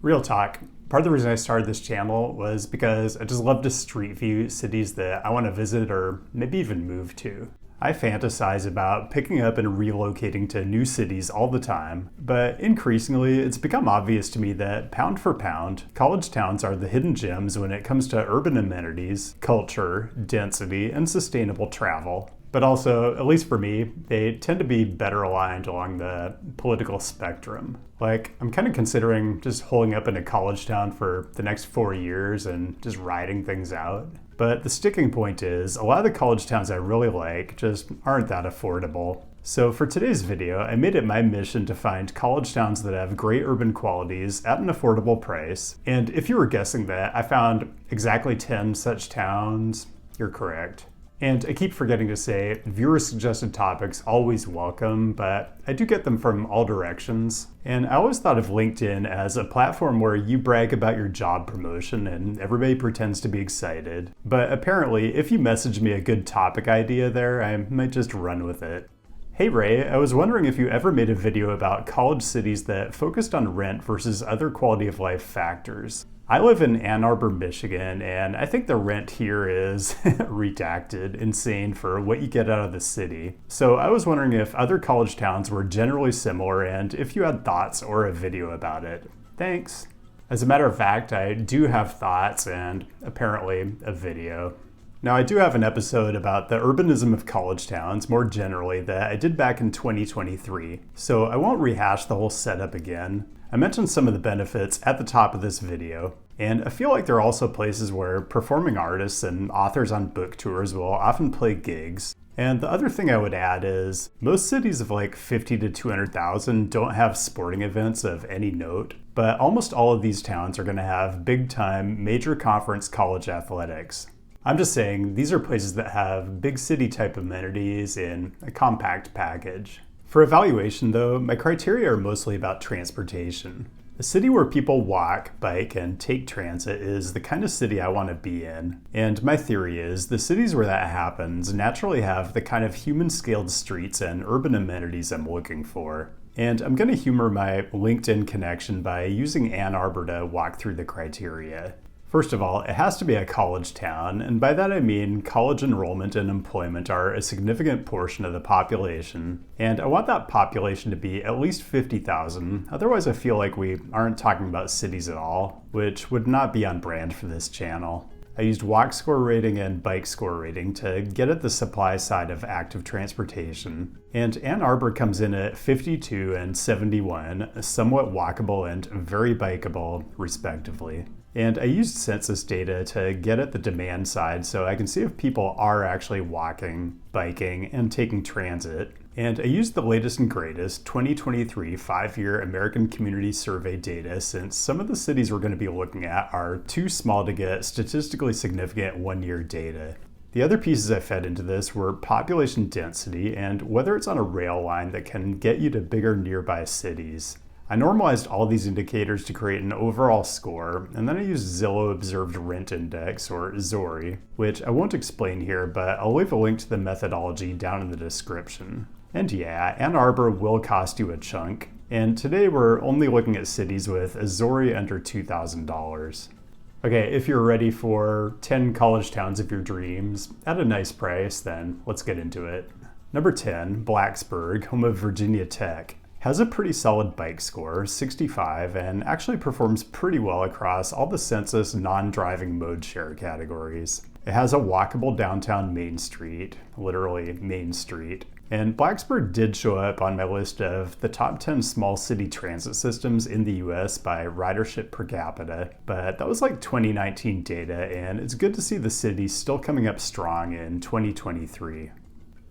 Real talk. Part of the reason I started this channel was because I just love to street view cities that I want to visit or maybe even move to. I fantasize about picking up and relocating to new cities all the time, but increasingly it's become obvious to me that pound for pound, college towns are the hidden gems when it comes to urban amenities, culture, density, and sustainable travel. But also, at least for me, they tend to be better aligned along the political spectrum. Like, I'm kind of considering just holding up in a college town for the next 4 years and just riding things out. But the sticking point is, a lot of the college towns I really like just aren't that affordable. So for today's video, I made it my mission to find college towns that have great urban qualities at an affordable price. And if you were guessing that, I found exactly 10 such towns. You're correct. And I keep forgetting to say, viewer-suggested topics always welcome, but I do get them from all directions. And I always thought of LinkedIn as a platform where you brag about your job promotion and everybody pretends to be excited. But apparently, if you message me a good topic idea there, I might just run with it. Hey Ray, I was wondering if you ever made a video about college cities that focused on rent versus other quality of life factors. I live in Ann Arbor, Michigan, and I think the rent here is redacted, insane for what you get out of the city. So I was wondering if other college towns were generally similar and if you had thoughts or a video about it. Thanks. As a matter of fact, I do have thoughts and apparently a video. Now, I do have an episode about the urbanism of college towns more generally that I did back in 2023, so I won't rehash the whole setup again. I mentioned some of the benefits at the top of this video, and I feel like there are also places where performing artists and authors on book tours will often play gigs. And the other thing I would add is most cities of like 50 to 200,000 don't have sporting events of any note, but almost all of these towns are going to have big-time major conference college athletics. I'm just saying these are places that have big city type amenities in a compact package. For evaluation though, my criteria are mostly about transportation. A city where people walk, bike, and take transit is the kind of city I want to be in. And my theory is the cities where that happens naturally have the kind of human-scaled streets and urban amenities I'm looking for. And I'm going to humor my LinkedIn connection by using Ann Arbor to walk through the criteria. First of all, it has to be a college town, and by that I mean college enrollment and employment are a significant portion of the population, and I want that population to be at least 50,000, otherwise I feel like we aren't talking about cities at all, which would not be on brand for this channel. I used walk score rating and bike score rating to get at the supply side of active transportation, and Ann Arbor comes in at 52 and 71, somewhat walkable and very bikeable, respectively. And I used census data to get at the demand side so I can see if people are actually walking, biking, and taking transit. And I used the latest and greatest 2023 5-year American Community Survey data since some of the cities we're going to be looking at are too small to get statistically significant 1-year data. The other pieces I fed into this were population density and whether it's on a rail line that can get you to bigger nearby cities. I normalized all these indicators to create an overall score, and then I used Zillow Observed Rent Index, or ZORI, which I won't explain here, but I'll leave a link to the methodology down in the description. And yeah, Ann Arbor will cost you a chunk, and today we're only looking at cities with a ZORI under $2,000. Okay, if you're ready for 10 college towns of your dreams at a nice price, then let's get into it. Number 10, Blacksburg, home of Virginia Tech. Has a pretty solid bike score, 65, and actually performs pretty well across all the census non-driving mode share categories. It has a walkable downtown Main Street, literally Main Street, and Blacksburg did show up on my list of the top 10 small city transit systems in the US by ridership per capita, but that was like 2019 data, and it's good to see the city still coming up strong in 2023.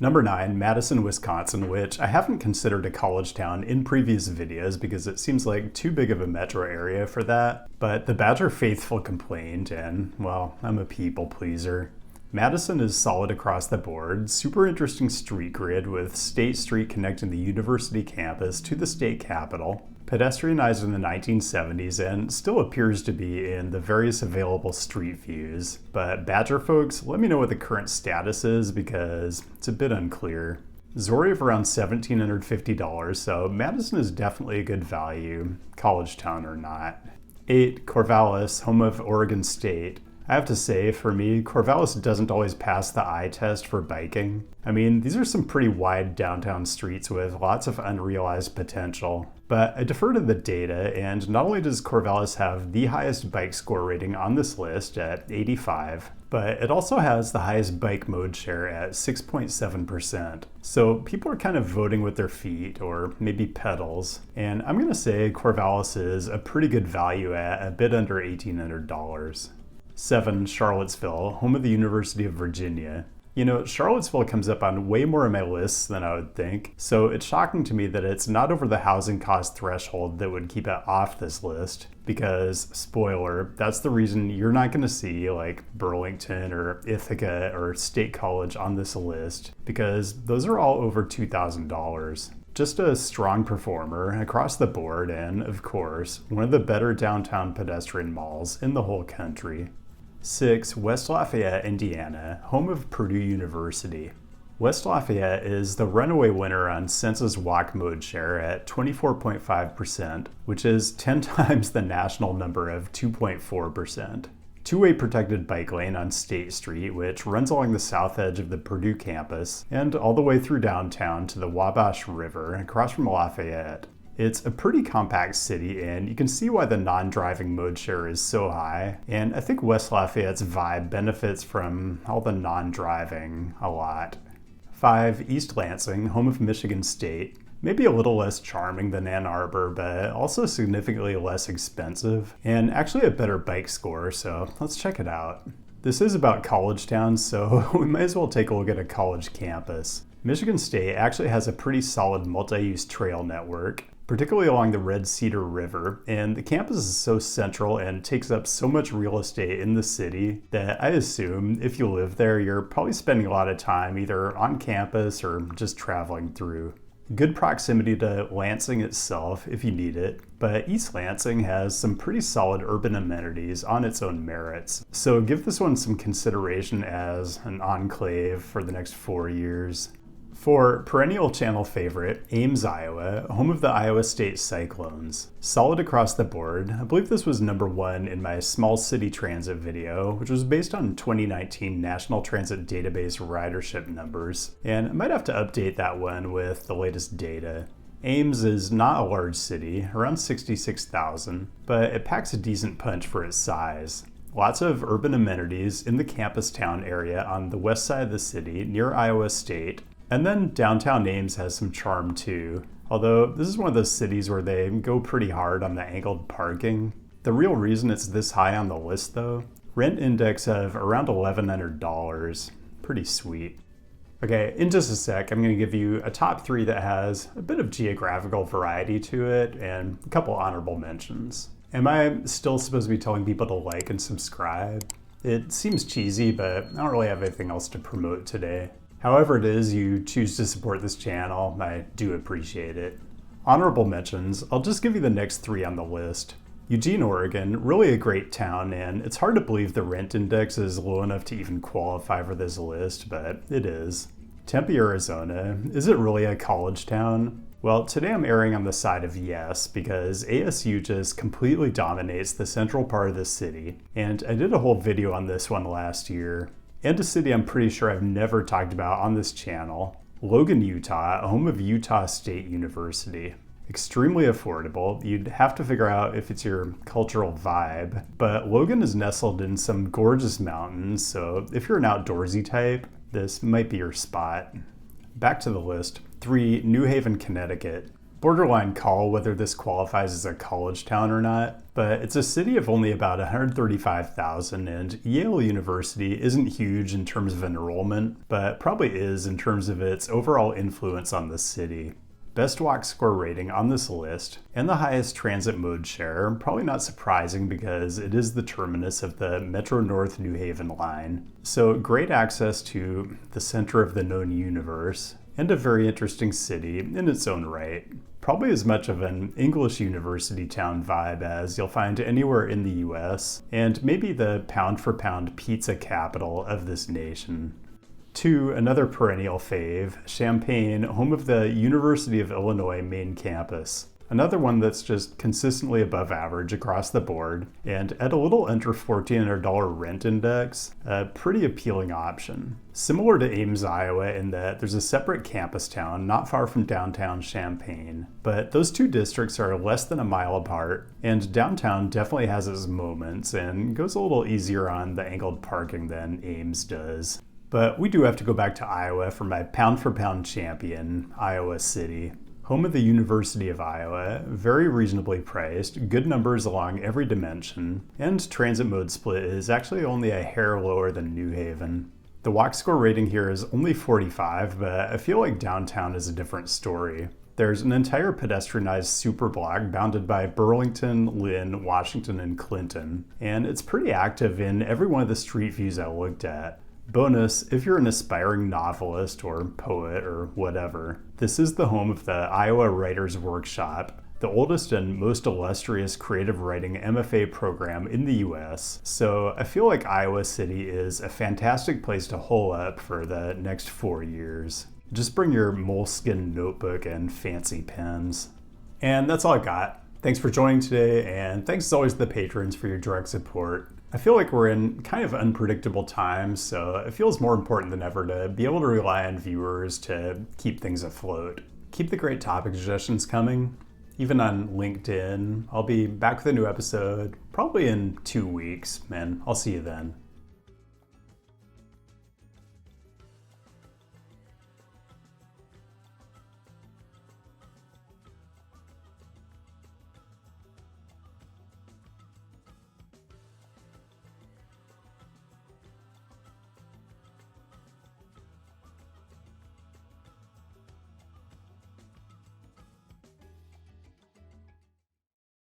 Number 9, Madison, Wisconsin, which I haven't considered a college town in previous videos because it seems like too big of a metro area for that, but the Badger faithful complained, and well, I'm a people pleaser. Madison is solid across the board, super interesting street grid with State Street connecting the university campus to the state capitol, pedestrianized in the 1970s and still appears to be in the various available street views. But Badger folks, let me know what the current status is because it's a bit unclear. ZORI of around $1,750, so Madison is definitely a good value, college town or not. 8. Corvallis, home of Oregon State. I have to say, for me, Corvallis doesn't always pass the eye test for biking. I mean, these are some pretty wide downtown streets with lots of unrealized potential. But I defer to the data, and not only does Corvallis have the highest bike score rating on this list at 85, but it also has the highest bike mode share at 6.7%. So people are kind of voting with their feet, or maybe pedals. And I'm gonna say Corvallis is a pretty good value at a bit under $1,800. 7. Charlottesville, home of the University of Virginia. You know, Charlottesville comes up on way more of my lists than I would think, so it's shocking to me that it's not over the housing cost threshold that would keep it off this list, because, spoiler, that's the reason you're not going to see like Burlington or Ithaca or State College on this list, because those are all over $2,000. Just a strong performer across the board, and of course, one of the better downtown pedestrian malls in the whole country. 6. West Lafayette, Indiana, home of Purdue University. West Lafayette is the runaway winner on Census Walk mode share at 24.5%, which is 10 times the national number of 2.4%. Two-way protected bike lane on State Street, which runs along the south edge of the Purdue campus and all the way through downtown to the Wabash River across from Lafayette. It's a pretty compact city, and you can see why the non-driving mode share is so high. And I think West Lafayette's vibe benefits from all the non-driving a lot. 5. East Lansing, home of Michigan State. Maybe a little less charming than Ann Arbor, but also significantly less expensive, and actually a better bike score, so let's check it out. This is about college towns, so we might as well take a look at a college campus. Michigan State actually has a pretty solid multi-use trail network, particularly along the Red Cedar River, and the campus is so central and takes up so much real estate in the city that I assume if you live there, you're probably spending a lot of time either on campus or just traveling through. Good proximity to Lansing itself if you need it, but East Lansing has some pretty solid urban amenities on its own merits, so give this one some consideration as an enclave for the next 4 years. 4. Perennial channel favorite, Ames, Iowa, home of the Iowa State Cyclones. Solid across the board. I believe this was number 1 in my small city transit video, which was based on 2019 National Transit Database ridership numbers, and I might have to update that one with the latest data. Ames is not a large city, around 66,000, but it packs a decent punch for its size. Lots of urban amenities in the campus town area on the west side of the city near Iowa State. And then downtown Ames has some charm too, although this is one of those cities where they go pretty hard on the angled parking. The real reason it's this high on the list though, rent index of around $1,100. Pretty sweet. Okay, in just a sec, I'm going to give you a top 3 that has a bit of geographical variety to it and a couple honorable mentions. Am I still supposed to be telling people to like and subscribe? It seems cheesy, but I don't really have anything else to promote today. However it is you choose to support this channel, I do appreciate it. Honorable mentions, I'll just give you the next 3 on the list. Eugene, Oregon, really a great town, and it's hard to believe the rent index is low enough to even qualify for this list, but it is. Tempe, Arizona, is it really a college town? Well, today I'm erring on the side of yes, because ASU just completely dominates the central part of the city, and I did a whole video on this one last year. And a city I'm pretty sure I've never talked about on this channel, Logan, Utah, home of Utah State University. Extremely affordable. You'd have to figure out if it's your cultural vibe, but Logan is nestled in some gorgeous mountains, so if you're an outdoorsy type, this might be your spot. Back to the list. 3. New Haven, Connecticut. Borderline call whether this qualifies as a college town or not, but it's a city of only about 135,000, and Yale University isn't huge in terms of enrollment, but probably is in terms of its overall influence on the city. Best walk score rating on this list, and the highest transit mode share, probably not surprising because it is the terminus of the Metro North New Haven line. So great access to the center of the known universe, and a very interesting city in its own right. Probably as much of an English university town vibe as you'll find anywhere in the US, and maybe the pound-for-pound pizza capital of this nation. 2. Another perennial fave, Champaign, home of the University of Illinois main campus. Another one that's just consistently above average across the board, and at a little under $1,400 rent index, a pretty appealing option. Similar to Ames, Iowa, in that there's a separate campus town not far from downtown Champaign, but those two districts are less than a mile apart, and downtown definitely has its moments and goes a little easier on the angled parking than Ames does. But we do have to go back to Iowa for my pound-for-pound champion, Iowa City. Home of the University of Iowa, very reasonably priced, good numbers along every dimension, and transit mode split is actually only a hair lower than New Haven. The walk score rating here is only 45, but I feel like downtown is a different story. There's an entire pedestrianized superblock bounded by Burlington, Lynn, Washington, and Clinton, and it's pretty active in every one of the street views I looked at. Bonus, if you're an aspiring novelist or poet or whatever, this is the home of the Iowa Writers Workshop, the oldest and most illustrious creative writing MFA program in the US, so I feel like Iowa City is a fantastic place to hole up for the next 4 years. Just bring your moleskin notebook and fancy pens. And that's all I got. Thanks for joining today, and thanks as always to the patrons for your direct support. I feel like we're in kind of unpredictable times, so it feels more important than ever to be able to rely on viewers to keep things afloat. Keep the great topic suggestions coming, even on LinkedIn. I'll be back with a new episode probably in 2 weeks, and I'll see you then.